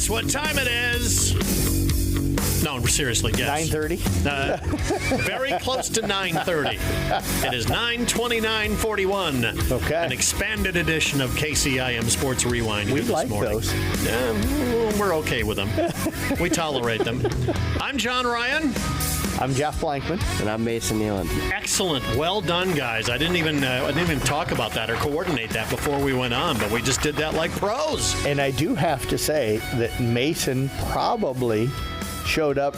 Guess what time it is? No, seriously, guess. 9:30? Very close to 9:30. It is 9:29:41. Okay. An expanded edition of KCIM Sports Rewind. We this like morning. those. We're okay with them. We tolerate them. I'm John Ryan. I'm Jeff Blankman. And I'm Mason Nealon. Excellent. Well done, guys. I didn't even talk about that or coordinate that before we went on, but we just did that like pros. And I do have to say that Mason probably showed up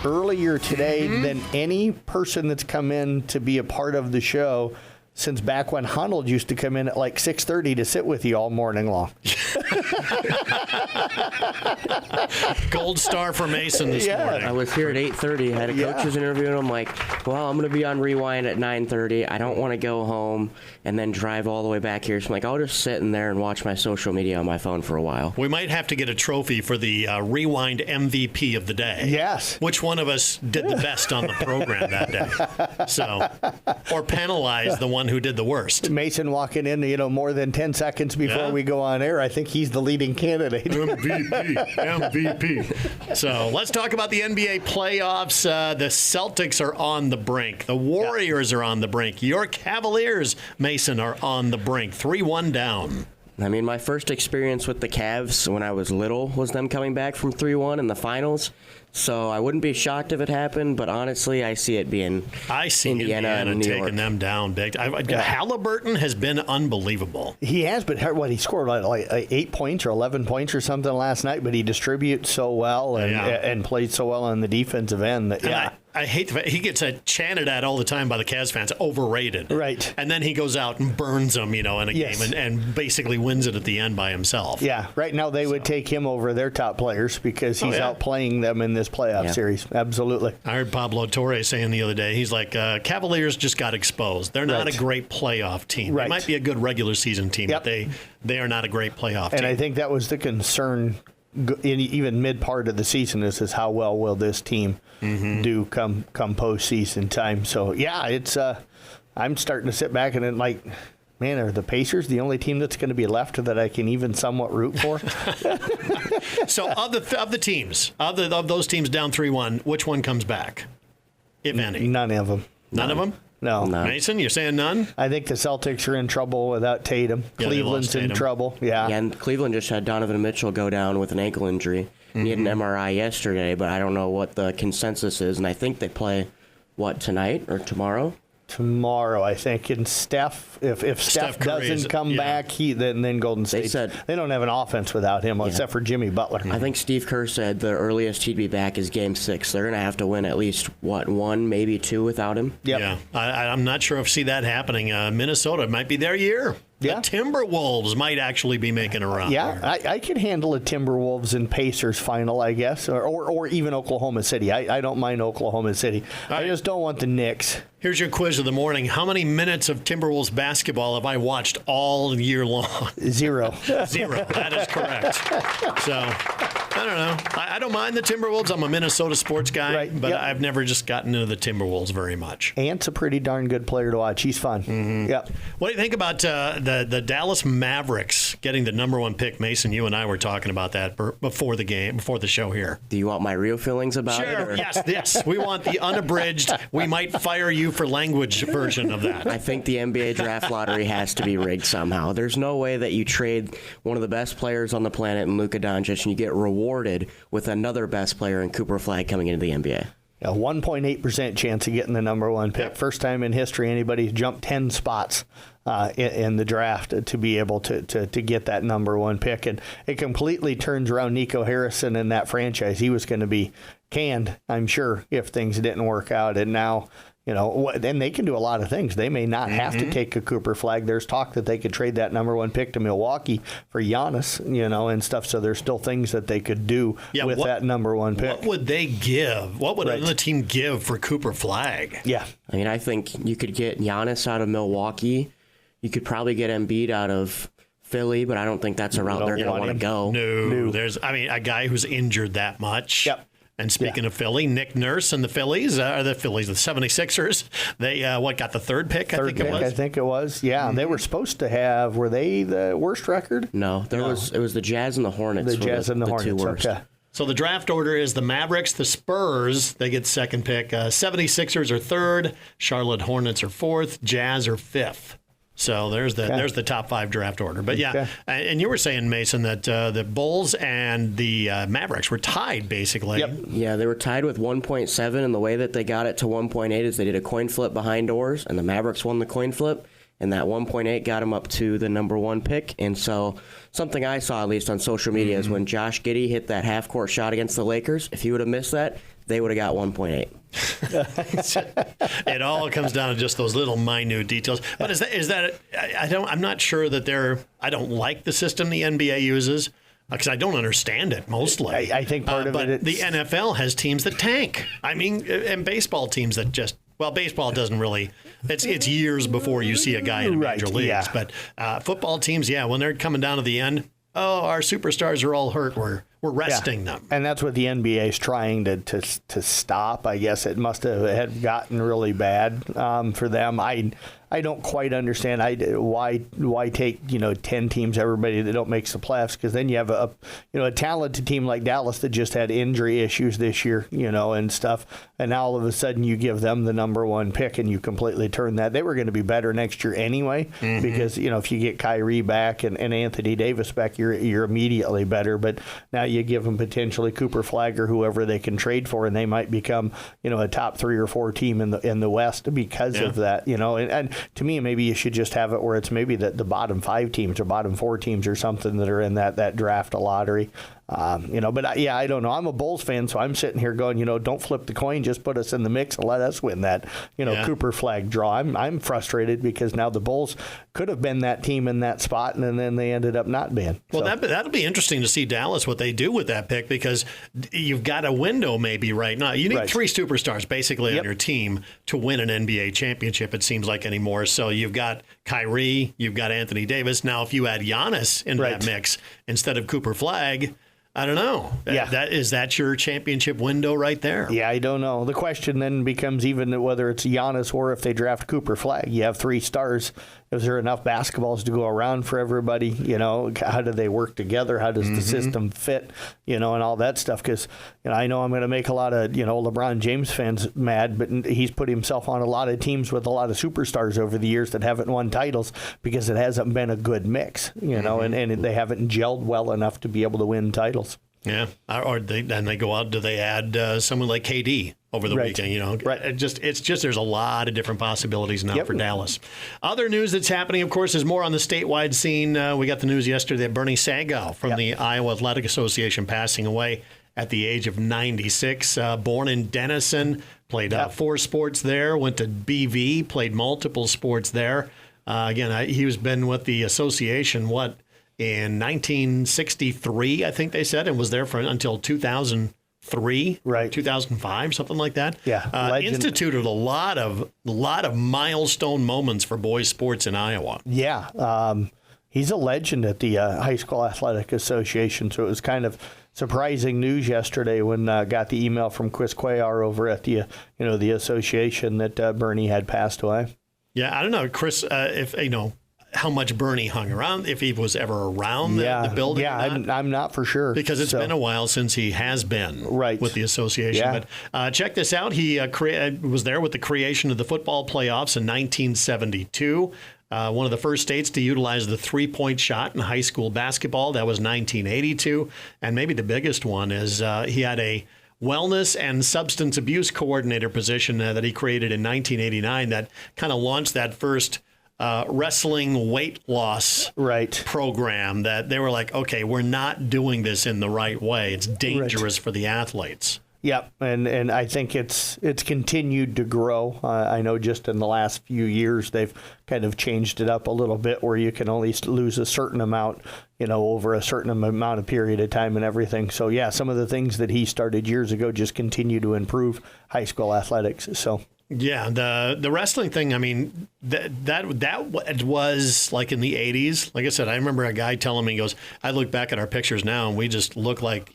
earlier today than any person that's come in to be a part of the show since back when Honnold used to come in at like 6:30 to sit with you all morning long. Gold star for Mason this morning. I was here at 8:30, had a coach's interview, and I'm like, well, I'm going to be on Rewind at 9:30. I don't want to go home and then drive all the way back here. So I'm like, I'll just sit in there and watch my social media on my phone for a while. We might have to get a trophy for the Rewind MVP of the day. Yes. Which one of us did the best on the program that day? So, or penalize the one who did the worst. Mason walking in, more than 10 seconds before we go on air. I think he's the leading candidate. MVP. So let's talk about the NBA playoffs. The Celtics are on the brink. The Warriors are on the brink. Your Cavaliers, Mason, are on the brink. 3-1 down. I mean, my first experience with the Cavs when I was little was them coming back from 3-1 in the finals. So I wouldn't be shocked if it happened, but honestly, I see it being Indiana and New taking York. them down big. Halliburton has been unbelievable. He has, but he scored like 8 points or 11 points or something last night, but he distributes so well and played so well on the defensive end. That, I hate the fact he gets chanted at all the time by the Cavs fans, overrated. Right. And then he goes out and burns them, in a game and basically wins it at the end by himself. Yeah, right now they would take him over their top players because he's outplaying them in this playoff series. Absolutely. I heard Pablo Torre saying the other day, he's like, Cavaliers just got exposed. They're not a great playoff team. Right. They might be a good regular season team, but they are not a great playoff team. And I think that was the concern in even mid part of the season is how well will this team do come postseason time. So it's I'm starting to sit back and then man, are the Pacers the only team that's going to be left that I can even somewhat root for? So of the teams, of those teams down 3-1, which one comes back, if any? None of them. None of them? No. Mason, you're saying none? I think the Celtics are in trouble without Tatum. Yeah, Cleveland's in trouble. Yeah, and Cleveland just had Donovan Mitchell go down with an ankle injury. He had an MRI yesterday, but I don't know what the consensus is, and I think they play, tonight or tomorrow? Tomorrow, I think. And Steph, if Steph doesn't come back, then Golden State. They don't have an offense without him, except for Jimmy Butler. I think Steve Kerr said the earliest he'd be back is Game 6. They're going to have to win at least, 1, maybe 2 without him. Yep. Yeah, I'm not sure if I see that happening. Minnesota might be their year. Yeah. The Timberwolves might actually be making a run. Yeah, I could handle a Timberwolves and Pacers final, I guess, or even Oklahoma City. I don't mind Oklahoma City. I just don't want the Knicks. Here's your quiz of the morning. How many minutes of Timberwolves basketball have I watched all year long? 0. 0. That is correct. So, I don't know. I don't mind the Timberwolves. I'm a Minnesota sports guy, but I've never just gotten into the Timberwolves very much. Ant's a pretty darn good player to watch. He's fun. Yep. What do you think about the Dallas Mavericks getting the number 1 pick? Mason, you and I were talking about that before the show here. Do you want my real feelings about it? Sure. Or? Yes. We want the unabridged. We might fire you for language version of that. I think the NBA draft lottery has to be rigged somehow. There's no way that you trade one of the best players on the planet in Luka Doncic and you get rewarded with another best player in Cooper Flag coming into the NBA. A 1.8% chance of getting the number 1 pick. Yep. First time in history anybody's jumped 10 spots in the draft to be able to get that number 1 pick. And it completely turns around Nico Harrison in that franchise. He was going to be canned, I'm sure, if things didn't work out. And now, then they can do a lot of things. They may not have to take a Cooper Flag. There's talk that they could trade that number 1 pick to Milwaukee for Giannis, and stuff. So there's still things that they could do with that number 1 pick. What would they give? What would another team give for Cooper Flag? Yeah. I mean, I think you could get Giannis out of Milwaukee. You could probably get Embiid out of Philly, but I don't think that's a route they're going to want to go. No. There's, a guy who's injured that much. Yep. And speaking of Philly, Nick Nurse and the Phillies, the 76ers, they got the third pick, I think it was? Yeah. They were supposed to have, were they the worst record? No, it was the Jazz and the Hornets. The Jazz and the Hornets, two worst. okay. So the draft order is the Mavericks, the Spurs, they get second pick. 76ers are third, Charlotte Hornets are fourth, Jazz are fifth. So there's the top 5 draft order. But yeah, and you were saying, Mason, that the Bulls and the Mavericks were tied, basically. Yep. Yeah, they were tied with 1.7, and the way that they got it to 1.8 is they did a coin flip behind doors, and the Mavericks won the coin flip, and that 1.8 got them up to the number 1 pick. And so something I saw, at least on social media, is when Josh Giddey hit that half-court shot against the Lakers, if he would have missed that, they would have got 1.8. It all comes down to just those little minute details. But is that I'm not sure that I don't like the system the NBA uses because I don't understand it mostly. I think part of it. But the NFL has teams that tank. I mean, and baseball teams that just. Well, baseball doesn't really. It's years before you see a guy in major leagues. Yeah. But football teams, when they're coming down to the end, our superstars are all hurt. We're resting them. And that's what the NBA is trying to stop. I guess it must have gotten really bad for them. I don't quite understand why take 10 teams, everybody that don't make the playoffs, because then you have a talented team like Dallas that just had injury issues this year, and stuff, and now all of a sudden you give them the number 1 pick and you completely turn that. They were going to be better next year anyway, because if you get Kyrie back and Anthony Davis back, you're immediately better. But now you give them potentially Cooper Flagg or whoever they can trade for, and they might become a top 3 or 4 team in the West because of that. And to me, maybe you should just have it where it's maybe the bottom 5 teams or bottom 4 teams or something that are in that draft lottery. But I don't know. I'm a Bulls fan, so I'm sitting here going, don't flip the coin, just put us in the mix and let us win that, Cooper Flagg draw. I'm frustrated because now the Bulls could have been that team in that spot, and then they ended up not being. Well, that'll be interesting to see Dallas what they do with that pick, because you've got a window maybe right now. You need 3 superstars basically on your team to win an NBA championship. It seems like anymore. So you've got Kyrie, you've got Anthony Davis. Now, if you add Giannis in that mix instead of Cooper Flagg, I don't know. Is that your championship window right there? Yeah, I don't know. The question then becomes even whether it's Giannis or if they draft Cooper Flagg. You have 3 stars. Is there enough basketballs to go around for everybody? How do they work together? How does the system fit? And all that stuff. Because I know I'm going to make a lot of LeBron James fans mad, but he's put himself on a lot of teams with a lot of superstars over the years that haven't won titles because it hasn't been a good mix. And they haven't gelled well enough to be able to win titles. Yeah, or they go out. Do they add someone like KD over the weekend? It's just there's a lot of different possibilities now for Dallas. Other news that's happening, of course, is more on the statewide scene. We got the news yesterday that Bernie Sagow from the Iowa Athletic Association passing away at the age of 96. Born in Denison, played 4 sports there. Went to BV, played multiple sports there. He was been with the association in 1963, I think they said, and was there until 2003, 2005, something like that. Yeah, instituted a lot of milestone moments for boys sports in Iowa. Yeah, he's a legend at the High School Athletic Association. So it was kind of surprising news yesterday when got the email from Chris Cuellar over at the the association that Bernie had passed away. Yeah, I don't know, Chris, if how much Bernie hung around, if he was ever around the building. Yeah, I'm not for sure. Because it's been a while since he has been with the association. Yeah. But check this out. He was there with the creation of the football playoffs in 1972. One of the first states to utilize the 3-point shot in high school basketball. That was 1982. And maybe the biggest one is he had a wellness and substance abuse coordinator position that he created in 1989 that kind of launched that first wrestling weight loss program that they were like, okay, we're not doing this in the right way. It's dangerous for the athletes. Yep, and I think it's continued to grow. I know just in the last few years they've kind of changed it up a little bit where you can only lose a certain amount, over a certain amount of period of time and everything. So yeah, some of the things that he started years ago just continue to improve high school athletics. So. Yeah, the wrestling thing, I mean, that was like in the 80s. Like I said, I remember a guy telling me, he goes, I look back at our pictures now and we just look like,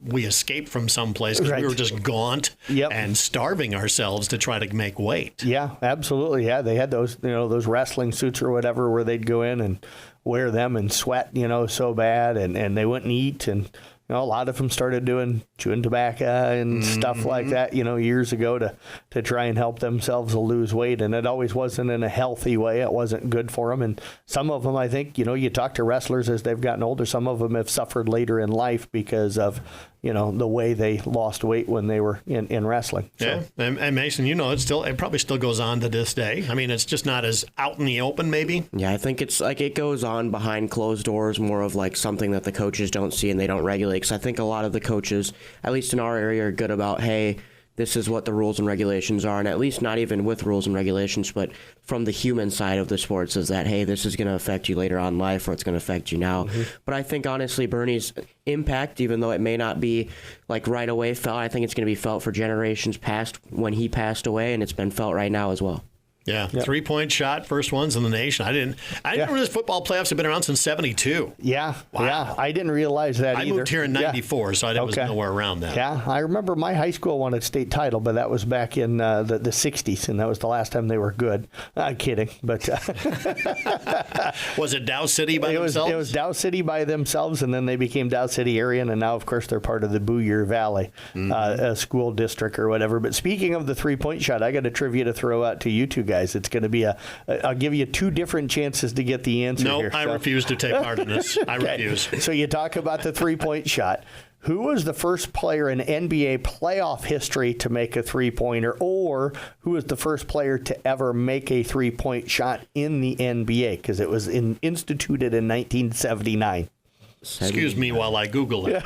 we escaped from someplace because we were just gaunt and starving ourselves to try to make weight. Yeah, absolutely. Yeah, they had those, those wrestling suits or whatever where they'd go in and wear them and sweat, so bad, and they wouldn't eat, and a lot of them started chewing tobacco and stuff like that, years ago to try and help themselves lose weight. And it always wasn't in a healthy way. It wasn't good for them. And some of them, I think, you talk to wrestlers as they've gotten older, some of them have suffered later in life because of, the way they lost weight when they were in wrestling. So. Yeah. And Mason, it probably still goes on to this day. I mean, it's just not as out in the open, maybe. Yeah, I think it's like it goes on behind closed doors, more of like something that the coaches don't see and they don't regulate. Because I think a lot of the coaches, at least in our area, are good about, hey, this is what the rules and regulations are, and at least not even with rules and regulations, but from the human side of the sports is that, hey, this is going to affect you later on in life, or it's going to affect you now. But I think, honestly, Bernie's impact, even though it may not be like right away felt, I think it's going to be felt for generations past when he passed away, and it's been felt right now as well. Yeah, 3-point shot, first ones in the nation. I didn't realize football playoffs have been around since '72. Yeah, wow. Yeah, I didn't realize that either. I moved here in '94, so I was nowhere around that. Yeah, I remember my high school won a state title, but that was back in the '60s, and that was the last time they were good. Kidding, but was it Dow City by themselves? It was Dow City by themselves, and then they became Dow City Aryan, and now, of course, they're part of the Boyer Valley school district or whatever. But speaking of the 3-point shot, I got a trivia to throw out to you two guys. It's going to be I'll give you 2 different chances to get the answer here. No, I refuse to take part in this. I refuse. So you talk about the 3-point shot. Who was the first player in NBA playoff history to make a 3-pointer, or who was the first player to ever make a 3-point shot in the NBA? Because it was instituted in 1979. Excuse me while I Google it.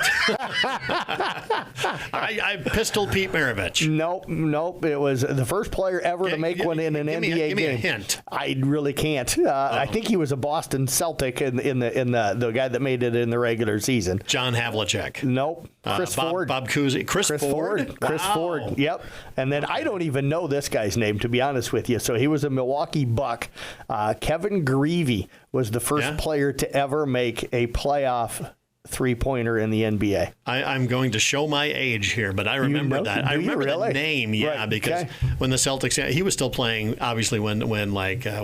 I pistol Pete Maravich. Nope. It was the first player ever to make one in an NBA game. Give me a hint. I really can't. I think he was a Boston Celtic in the guy that made it in the regular season. John Havlicek. Nope. Chris Ford. Bob Cousy. Chris Ford? Wow. Chris Ford. Yep. And then I don't even know this guy's name, to be honest with you. So he was a Milwaukee Buck. Kevin Greavy was the first player to ever make a playoff 3-pointer in the NBA. I'm going to show my age here, but I remember that. I remember the name, because when the Celtics, he was still playing, obviously, when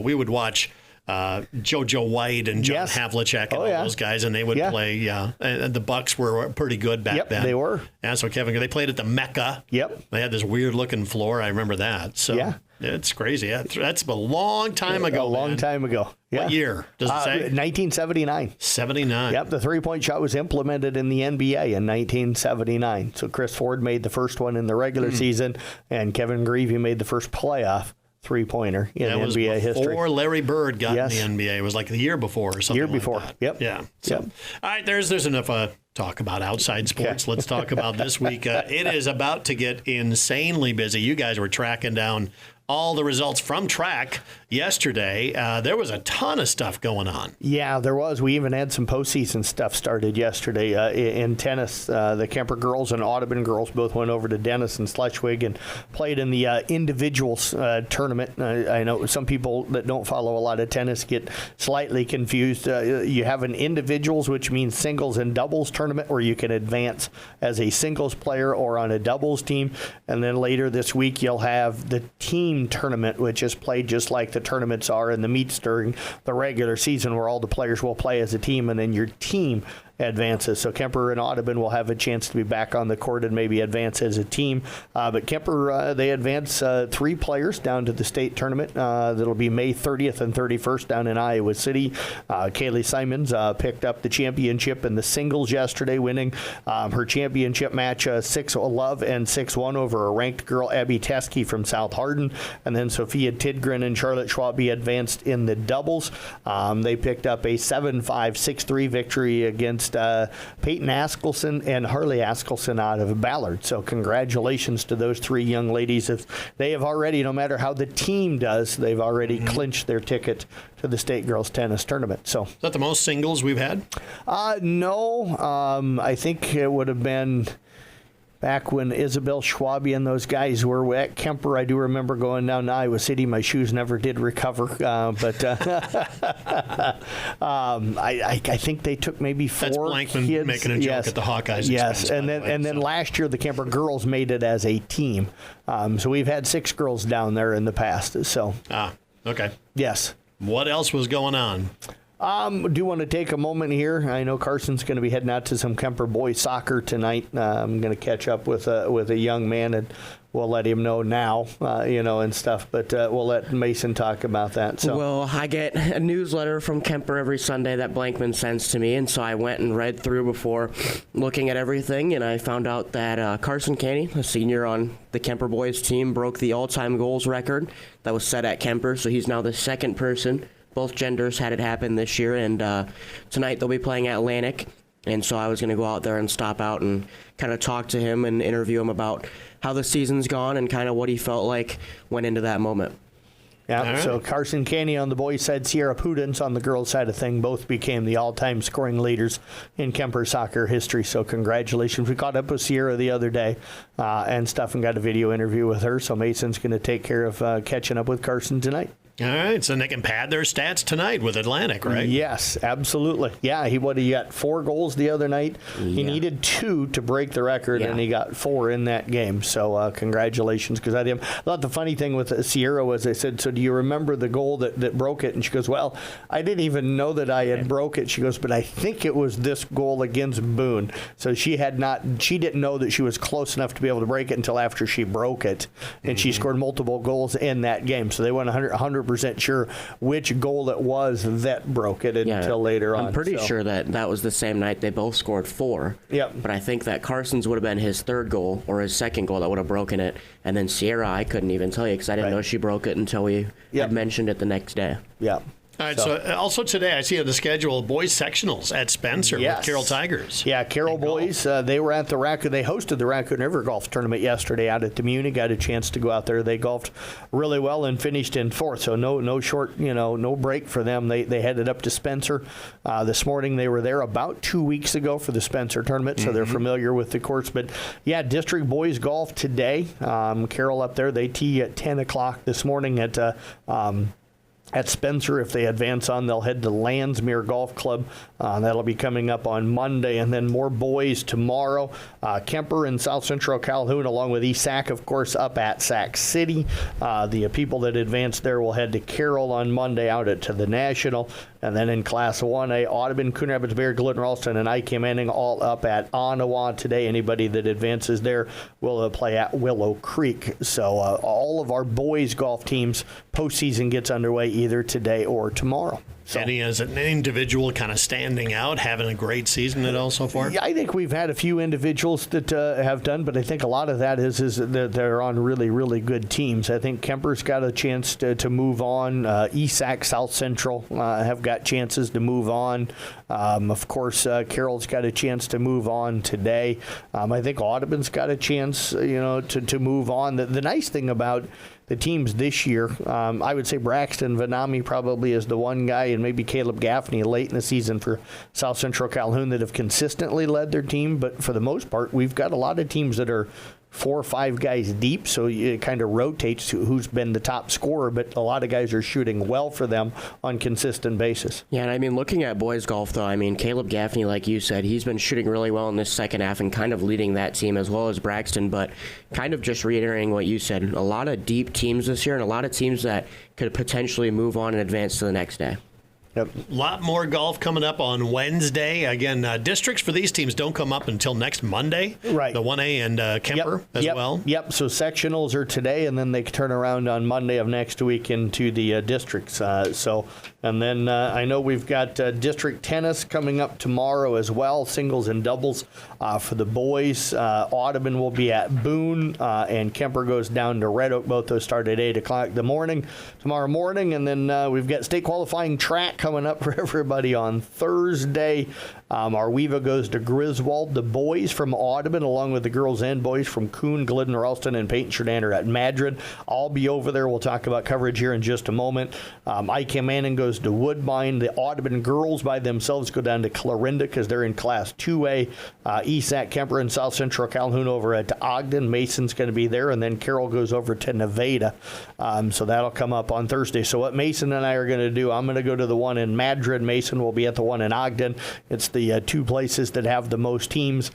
we would watch JoJo White and John Havlicek and all those guys, and they would play. And the Bucks were pretty good back then. They were. And so they played at the Mecca. Yep. They had this weird looking floor. I remember that. So it's crazy. That's a long time ago. A long time ago. Yeah. What year does it say? 1979. 79. Yep. The 3-point shot was implemented in the NBA in 1979. So Chris Ford made the first one in the regular season, and Kevin Greavy made the first playoff 3-pointer in NBA history. Before Larry Bird got in the NBA. It was like the year before or something like that. Yep. Yeah. So, all right, there's enough talk about outside sports. Okay. Let's talk about this week. It is about to get insanely busy. You guys were tracking down all the results from track yesterday. There was a ton of stuff going on. Yeah, there was. We even had some postseason stuff started yesterday. In tennis, the Kemper girls and Audubon girls both went over to Dennis and Schleswig and played in the individuals tournament. I know some people that don't follow a lot of tennis get slightly confused. You have an individuals, which means singles and doubles tournament, where you can advance as a singles player or on a doubles team. And then later this week, you'll have the team tournament, which is played just like the tournaments are in the meets during the regular season, where all the players will play as a team, and then your team advances. So Kemper and Audubon will have a chance to be back on the court and maybe advance as a team. But Kemper, they advance 3 players down to the state tournament. That'll be May 30th and 31st down in Iowa City. Kaylee Simons picked up the championship in the singles yesterday, winning her championship match 6-love and 6-1 over a ranked girl, Abby Teskey from South Hardin. And then Sophia Tidgren and Charlotte Schwabe advanced in the doubles. They picked up a 7-5, 6-3 victory against Peyton Askelson and Harley Askelson out of Ballard. So congratulations to those 3 young ladies. If they have already, no matter how the team does, they've already clinched their ticket to the state girls tennis tournament. So is that the most singles we've had? No. I think it would have been back when Isabel Schwabi and those guys were at Kemper. I do remember going down to Iowa City. My shoes never did recover, but I think they took maybe 4 That's Blankman kids. making a joke at the Hawkeyes. Yes, expense, and then last year the Kemper girls made it as a team. So we've had 6 girls down there in the past. So okay. yes. What else was going on? Do want to take a moment here. I know Carson's going to be heading out to some Kemper boys soccer tonight. I'm going to catch up with a young man, and we'll let him know now, and stuff. But we'll let Mason talk about that. So. Well, I get a newsletter from Kemper every Sunday that Blankman sends to me, and so I went and read through before looking at everything, and I found out that Carson Canny, a senior on the Kemper boys team, broke the all-time goals record that was set at Kemper, so he's now the second person. Both genders had it happen this year, and tonight they'll be playing at Atlantic, and so I was going to go out there and stop out and kind of talk to him and interview him about how the season's gone and kind of what he felt like went into that moment. Yeah, right. So Carson Canny on the boys' side, Sierra Pudens on the girls' side of thing, both became the all-time scoring leaders in Kemper soccer history. So congratulations. We caught up with Sierra the other day and stuff and got a video interview with her. So Mason's going to take care of catching up with Carson tonight. All right, so they can pad their stats tonight with Atlantic, right? Yes, absolutely. Yeah, he got 4 goals the other night. Yeah. He needed 2 to break the record, and he got 4 in that game. So congratulations, because I thought the funny thing with Sierra was I said, so do you remember the goal that broke it? And she goes, well, I didn't even know that I had broke it. She goes, but I think it was this goal against Boone. So she didn't know that she was close enough to be able to break it until after she broke it, and she scored multiple goals in that game. So they went 100% sure which goal it was that broke it until later on. I'm pretty sure that was the same night they both scored 4. Yep. But I think that Carson's would have been his 3rd goal or his 2nd goal that would have broken it. And then Sierra, I couldn't even tell you because I didn't know she broke it until we had mentioned it the next day. Yeah. All right, so also today I see on the schedule boys sectionals at Spencer with Carroll Tigers. Yeah, Carroll boys, they were at they hosted the Raccoon River Golf Tournament yesterday out at the Muni, got a chance to go out there. They golfed really well and finished in 4th, so no short, no break for them. They headed up to Spencer. This morning they were there about 2 weeks ago for the Spencer tournament, so they're familiar with the course. But yeah, district boys golf today. Carroll up there, they tee at 10 o'clock this morning at Spencer. If they advance on, they'll head to Landsmere Golf Club. That'll be coming up on Monday, and then more boys tomorrow. Kemper and South Central Calhoun, along with East Sac, of course, up at Sac City. The people that advance there will head to Carroll on Monday out to the National. And then in Class 1A, Audubon, Coon Rapids, Bear, Glidden, Ralston, and IK Manning all up at Ottawa today. Anybody that advances there will play at Willow Creek. So all of our boys golf teams, postseason gets underway either today or tomorrow. So, Any as an individual kind of standing out, having a great season at all so far? Yeah, I think we've had a few individuals that have done, but I think a lot of that is that they're on really, really good teams. I think Kemper's got a chance to move on. ESAC, South Central have got chances to move on. Of course, Carroll's got a chance to move on today. I think Audubon's got a chance, to move on. The nice thing about the teams this year, I would say Braxton Vanami probably is the one guy, and maybe Caleb Gaffney late in the season for South Central Calhoun that have consistently led their team. But for the most part, we've got a lot of teams that are 4 or 5 guys deep, so it kind of rotates to who's been the top scorer, but a lot of guys are shooting well for them on consistent basis. Yeah, and I mean, looking at boys golf, though, I mean, Caleb Gaffney, like you said, he's been shooting really well in this second half and kind of leading that team as well as Braxton, but kind of just reiterating what you said, a lot of deep teams this year and a lot of teams that could potentially move on and advance to the next day. Yep. A lot more golf coming up on Wednesday. Again, districts for these teams don't come up until next Monday. Right. The 1A and Kemper as well. Yep. So sectionals are today, and then they turn around on Monday of next week into the districts. And then I know we've got district tennis coming up tomorrow as well, singles and doubles for the boys. Audubon will be at Boone, and Kemper goes down to Red Oak. Both those start at 8 o'clock tomorrow morning. And then we've got state qualifying track coming up for everybody on Thursday. Arweva goes to Griswold. The boys from Audubon, along with the girls and boys from Kuhn, Glidden, Ralston, and Payton-Chardin are at Madrid. I'll be over there. We'll talk about coverage here in just a moment. ICAM goes to Woodbine. The Audubon girls by themselves go down to Clarinda because they're in Class 2A. ESAC, Kemper, and South Central Calhoun over at Ogden. Mason's going to be there, and then Carroll goes over to Nevada. So that'll come up on Thursday. So what Mason and I are going to do, I'm going to go to the one in Madrid. Mason will be at the one in Ogden. It's the two places that have the most teams.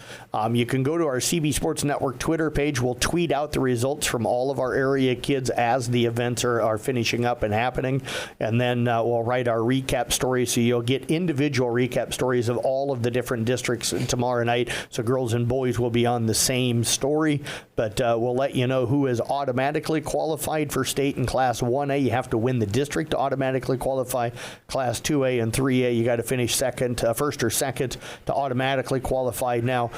You can go to our CB Sports Network Twitter page. We'll tweet out the results from all of our area kids as the events are finishing up and happening. And then we'll write our recap stories, so you'll get individual recap stories of all of the different districts tomorrow night. So girls and boys will be on the same story, but we'll let you know who is automatically qualified for state in Class 1A. You have to win the district to automatically qualify. Class 2A and 3A, you got to finish first or second to automatically qualify. Now,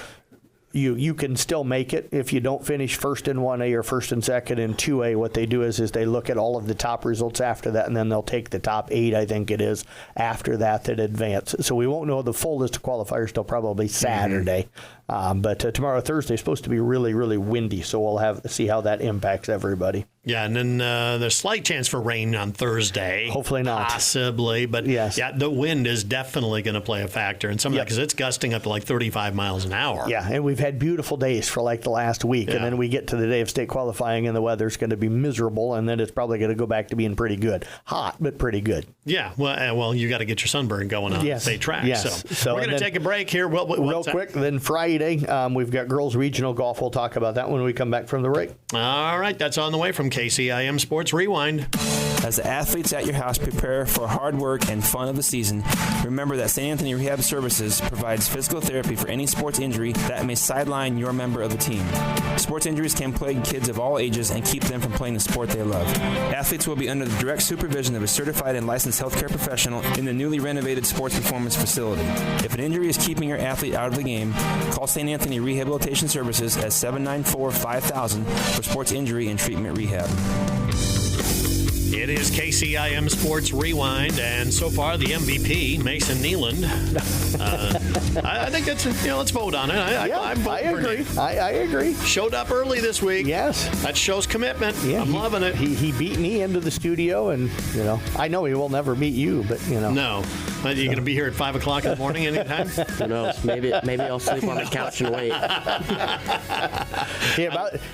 you can still make it if you don't finish first in 1A or first and second in 2A. What they do is they look at all of the top results after that, and then they'll take the top 8, I think it is, after that advance. So we won't know the full list of qualifiers till probably Saturday. But tomorrow, Thursday, is supposed to be really, really windy, so we'll see how that impacts everybody. Yeah, and then there's slight chance for rain on Thursday. Hopefully not. Possibly, but yes. Yeah, the wind is definitely going to play a factor, and some of that because it's gusting up to like 35 miles an hour. Yeah, and we've had beautiful days for like the last week, and then we get to the day of state qualifying, and the weather's going to be miserable, and then it's probably going to go back to being pretty good. Hot, but pretty good. Yeah, well, you got to get your sunburn going on state track. Yes. So we're going to take a break here. Real quick, then Friday, we've got girls regional golf. We'll talk about that when we come back from the break. All right, that's on the way from KCIM Sports Rewind. As the athletes at your house prepare for hard work and fun of the season, remember that St. Anthony Rehab Services provides physical therapy for any sports injury that may sideline your member of the team. Sports injuries can plague kids of all ages and keep them from playing the sport they love. Athletes will be under the direct supervision of a certified and licensed healthcare professional in the newly renovated sports performance facility. If an injury is keeping your athlete out of the game, call St. Anthony Rehabilitation Services at 794-5000 for sports injury and treatment rehab. It is KCIM Sports Rewind, and so far the MVP, Mason Nealand. I think that's let's vote on it. I agree. I agree. Showed up early this week. Yes, that shows commitment. Yeah, I'm loving it. He beat me into the studio, and I know he will never beat you, but no. Are you going to be here at 5 o'clock in the morning anytime? Who knows? Maybe I'll sleep on the couch and wait.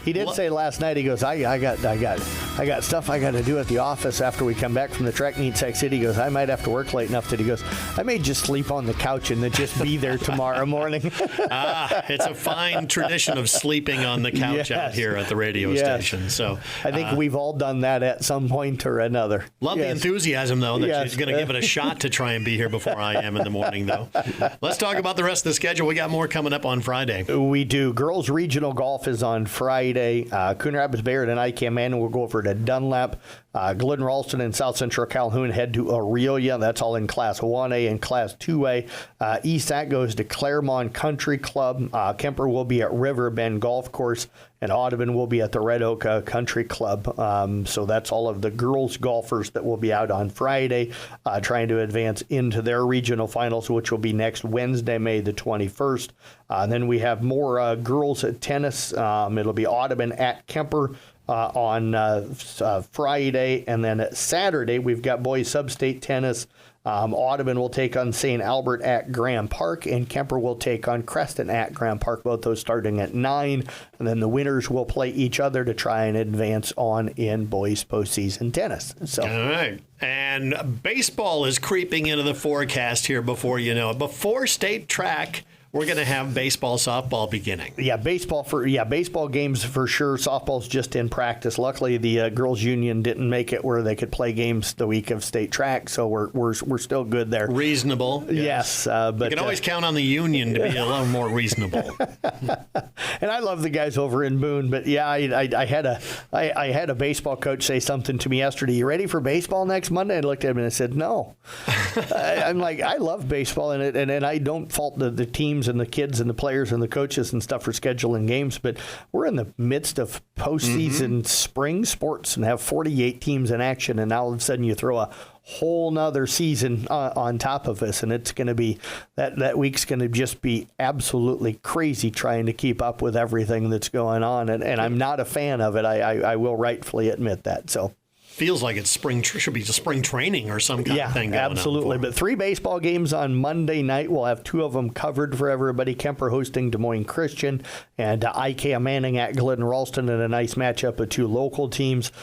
He did say last night. He goes, I got stuff I got to do at the office after we come back from the track meet Sac City. He goes, I might have to work late enough that he goes, I may just sleep on the couch and then just be there tomorrow morning. It's a fine tradition of sleeping on the couch out here at the radio station. So I think we've all done that at some point or another. Love the enthusiasm, though, that she's going to give it a shot to try and be here before I am in the morning, though. Let's talk about the rest of the schedule. We got more coming up on Friday. We do. Girls regional golf is on Friday. Coon Rapids, Bayard, and ICAM will go over to Dunlap. Glidden, Ralston, and South Central Calhoun head to Aurelia. That's all in Class 1A and Class 2A. ESAC goes to Claremont Country Club. Kemper will be at Riverbend Golf Course, and Audubon will be at the Red Oak Country Club. So that's all of the girls golfers that will be out on Friday trying to advance into their regional finals, which will be next Wednesday, May the 21st. Then we have more girls at tennis. It'll be Audubon at Kemper on Friday, and then Saturday we've got boys sub-state tennis. Audubon will take on St. Albert at Graham Park, and Kemper will take on Creston at Graham Park, both those starting at 9. And then the winners will play each other to try and advance on in boys postseason tennis. So. All right. And baseball is creeping into the forecast here before you know it. Before state track, we're going to have baseball, softball beginning. Yeah, baseball games for sure. Softball's just in practice. Luckily, the girls' union didn't make it where they could play games the week of state track, so we're still good there. Reasonable. Yes, but you can always count on the union to be a little more reasonable. And I love the guys over in Boone, but yeah, I had a baseball coach say something to me yesterday. You ready for baseball next Monday? I looked at him and I said no. I'm like, I love baseball, and I don't fault the team and the kids and the players and the coaches and stuff for scheduling games, but we're in the midst of postseason spring sports and have 48 teams in action, and now all of a sudden you throw a whole nother season on top of us, and it's going to be that week's going to just be absolutely crazy trying to keep up with everything that's going on, and I'm not a fan of it. I will rightfully admit that. So. Feels like it's should be spring training or some kind of thing going absolutely. on. But 3 baseball games on Monday night. We'll have 2 of them covered for everybody. Kemper hosting Des Moines Christian, and IKM Manning at Glidden Ralston in a nice matchup of 2 local teams.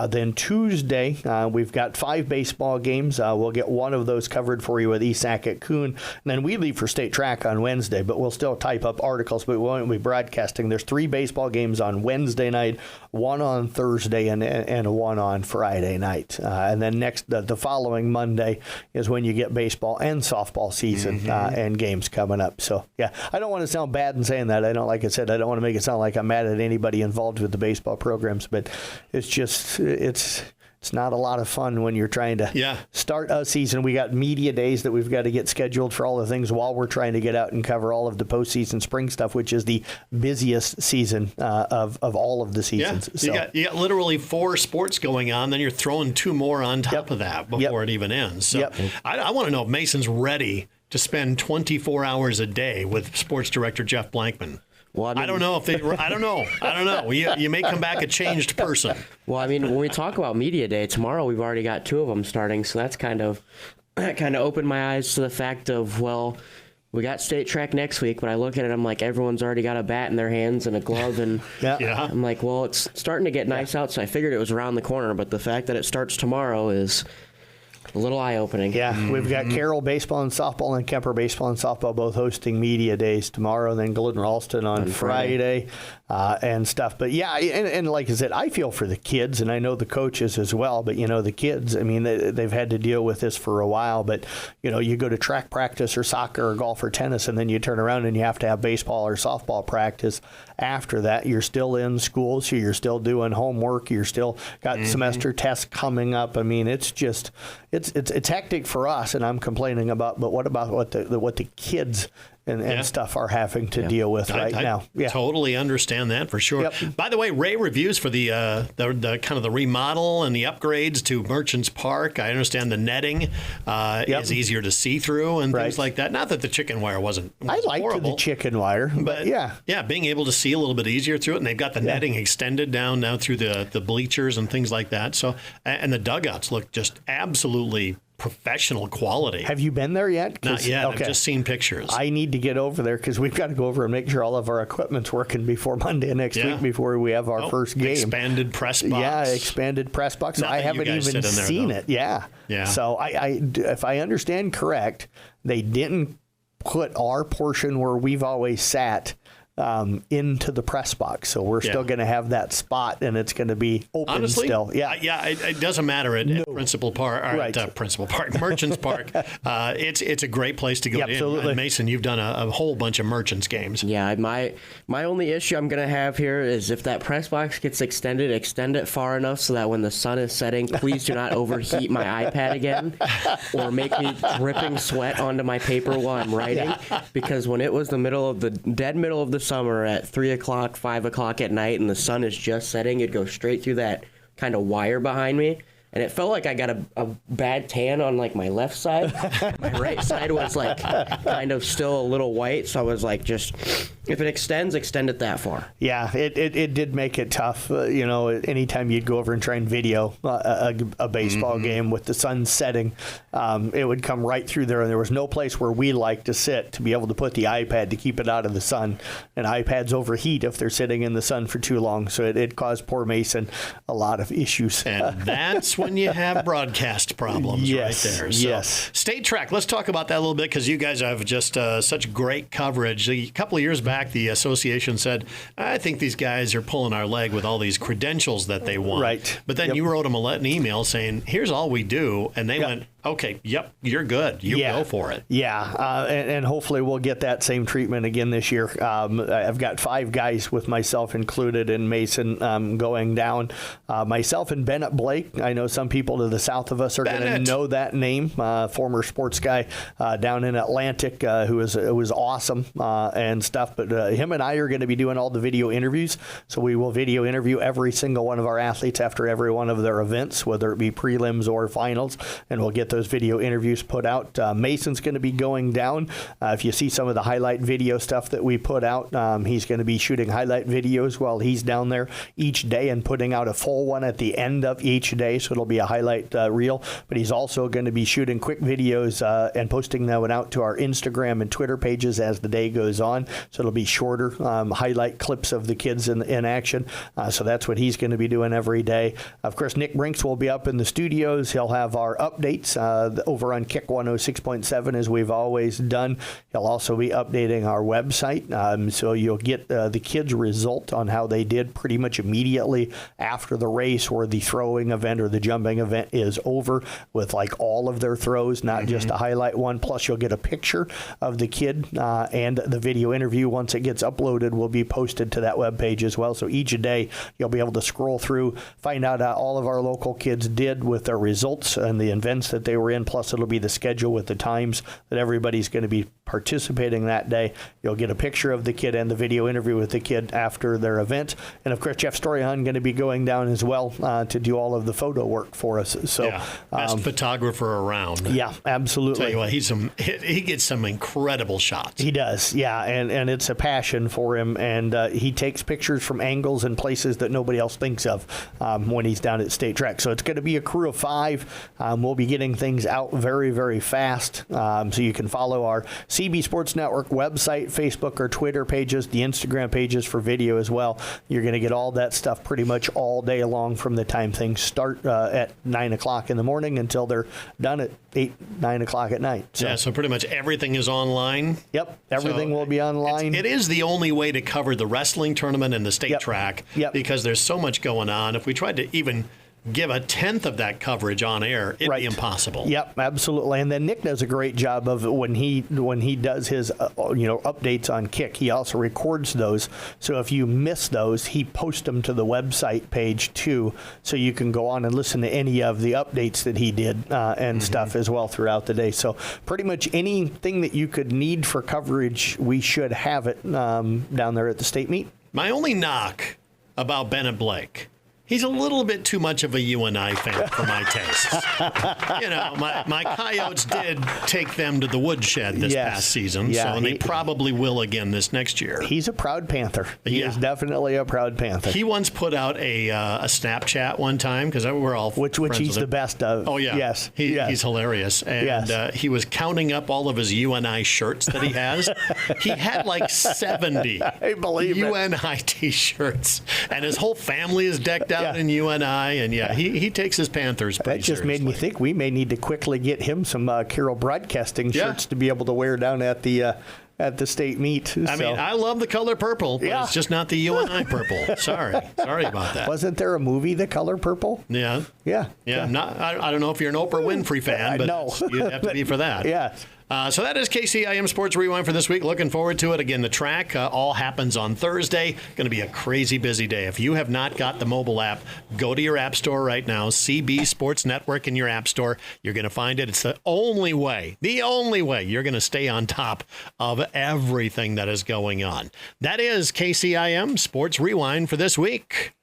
Then Tuesday, we've got 5 baseball games. We'll get 1 of those covered for you with ESAC at Coon. And then we leave for state track on Wednesday, but we'll still type up articles, but we won't be broadcasting. There's 3 baseball games on Wednesday night, 1 on Thursday, and 1 on Friday night. And then the following Monday is when you get baseball and softball season and games coming up. So, yeah, I don't want to sound bad in saying that. Like I said, I don't want to make it sound like I'm mad at anybody involved with the baseball programs, but it's just, it's not a lot of fun when you're trying to start a season. We got media days that we've got to get scheduled for all the things while we're trying to get out and cover all of the postseason spring stuff, which is the busiest season of all of the seasons. Yeah. So. You got literally 4 sports going on, then you're throwing 2 more on top of that before it even ends. So I want to know if Mason's ready to spend 24 hours a day with sports director Jeff Blankman. Well, I don't know if I don't know. You may come back a changed person. Well, I mean, when we talk about media day tomorrow, we've already got 2 of them starting, so that kind of opened my eyes to the fact of, well, we got state track next week, but I look at it, I'm like, everyone's already got a bat in their hands and a glove, and I'm like, well, it's starting to get nice out, so I figured it was around the corner, but the fact that it starts tomorrow is a little eye-opening. Yeah, we've got Carroll baseball and softball and Kemper baseball and softball both hosting media days tomorrow, and then Glidden Ralston on Friday and stuff. But yeah, and like I said, I feel for the kids, and I know the coaches as well. But the kids, I mean, they've had to deal with this for a while. But you go to track practice or soccer or golf or tennis, and then you turn around and you have to have baseball or softball practice. After that, you're still in school, so you're still doing homework. You're still got semester tests coming up. I mean, it's just it's hectic for us, and I'm complaining about. But what about what the kids and stuff are having to deal with now? I totally understand that for sure. Yep. By the way, Ray reviews for the kind of the remodel and the upgrades to Merchants Park. I understand the netting is easier to see through and things like that. Not that the chicken wire wasn't I liked horrible, the chicken wire, but being able to see a little bit easier through it, and they've got the netting extended down now through the bleachers and things like that. So, and the dugouts look just absolutely professional quality. Have you been there yet? Not yet. Okay. I've just seen pictures. I need to get over there because we've got to go over and make sure all of our equipment's working before Monday next week before we have our first game. Expanded press box. Yeah, expanded press box. I haven't even seen it. Yeah. So if I understand correct, they didn't put our portion where we've always sat into the press box, so we're still going to have that spot, and it's going to be open. Honestly, still. It doesn't matter at Principal Park, Principal Park, Merchants Park. It's a great place to go. Absolutely. And Mason, you've done a whole bunch of Merchants games. Yeah, my only issue I'm going to have here is if that press box gets extended, extend it far enough so that when the sun is setting, please do not overheat my iPad again or make me dripping sweat onto my paper while I'm writing. Because when it was the dead middle of the summer at 3 o'clock, 5 o'clock at night, and the sun is just setting, it'd go straight through that kind of wire behind me. And it felt like I got a bad tan on like my left side. My right side was like kind of still a little white. So I was like, just if it extends, extend it that far. Yeah, it did make it tough. Anytime you'd go over and try and video a baseball game with the sun setting, it would come right through there. And there was no place where we like to sit to be able to put the iPad to keep it out of the sun. And iPads overheat if they're sitting in the sun for too long. So it caused poor Mason a lot of issues. And that's when you have broadcast problems right there. So, State Track, let's talk about that a little bit because you guys have just such great coverage. A couple of years back, the association said, I think these guys are pulling our leg with all these credentials that they want. Right. But then you wrote them an email saying, here's all we do. And they went, Okay. Yep. You're good. You go for it. Yeah. And hopefully we'll get that same treatment again this year. I've got 5 guys with myself included and Mason going down. Myself and Bennett Blake. I know some people to the south of us are going to know that name. Former sports guy down in Atlantic who was awesome and stuff. But him and I are going to be doing all the video interviews. So we will video interview every single one of our athletes after every one of their events, whether it be prelims or finals. And we'll get those video interviews put out. Mason's going to be going down. If you see some of the highlight video stuff that we put out, he's going to be shooting highlight videos while he's down there each day and putting out a full one at the end of each day. So it'll be a highlight reel. But he's also going to be shooting quick videos and posting that one out to our Instagram and Twitter pages as the day goes on. So it'll be shorter highlight clips of the kids in action. So that's what he's going to be doing every day. Of course, Nick Brinks will be up in the studios. He'll have our updates over on Kick 106.7 as we've always done. He'll also be updating our website. So you'll get the kids' result on how they did pretty much immediately after the race or the throwing event or the jumping event is over with like all of their throws, not just a highlight one. Plus you'll get a picture of the kid and the video interview once it gets uploaded will be posted to that webpage as well. So each day you'll be able to scroll through, find out how all of our local kids did with their results and the events that they were in. Plus it'll be the schedule with the times that everybody's going to be participating that day. You'll get a picture of the kid and the video interview with the kid after their event. And of course, Jeff Storyhan going to be going down as well to do all of the photo work for us. So best photographer around. Yeah, absolutely. Tell you what, he gets some incredible shots. He does, yeah, and it's a passion for him, and he takes pictures from angles and places that nobody else thinks of when he's down at State Track. So it's going to be a crew of 5. We'll be getting things out very, very fast. So you can follow our CB Sports Network website, Facebook or Twitter pages, the Instagram pages for video as well. You're going to get all that stuff pretty much all day long from the time things start at 9 o'clock in the morning until they're done at 8, 9 o'clock at night. So. So pretty much everything is online. Yep, everything will be online. It is the only way to cover the wrestling tournament and the state track because there's so much going on. If we tried to even give a tenth of that coverage on air, it'd be impossible. Yep, absolutely. And then Nick does a great job of when he does his updates on Kick, he also records those. So if you miss those, he posts them to the website page too, so you can go on and listen to any of the updates that he did and stuff as well throughout the day. So pretty much anything that you could need for coverage, we should have it down there at the state meet. My only knock about Bennett Blake, he's a little bit too much of a UNI fan for my tastes. My Coyotes did take them to the woodshed this past season, and they probably will again this next year. He's a proud Panther. He is definitely a proud Panther. He once put out a Snapchat one time, because we're all which he's the best of. Oh, yeah. Yes. He's hilarious. And he was counting up all of his UNI shirts that he has. He had like 70 UNI T-shirts, and his whole family is decked out in UNI, and he takes his Panthers pretty That just seriously. made me think we may need to quickly get him some Carroll Broadcasting shirts to be able to wear down at the state meet. I mean, I love the color purple, but it's just not the UNI purple. Sorry about that. Wasn't there a movie, The Color Purple? Yeah. Yeah. I don't know if you're an Oprah Winfrey fan, but no. you'd have to be for that. Yeah. So that is KCIM Sports Rewind for this week. Looking forward to it. Again, the track all happens on Thursday. Going to be a crazy busy day. If you have not got the mobile app, go to your app store right now. CB Sports Network in your app store. You're going to find it. It's the only way you're going to stay on top of everything that is going on. That is KCIM Sports Rewind for this week.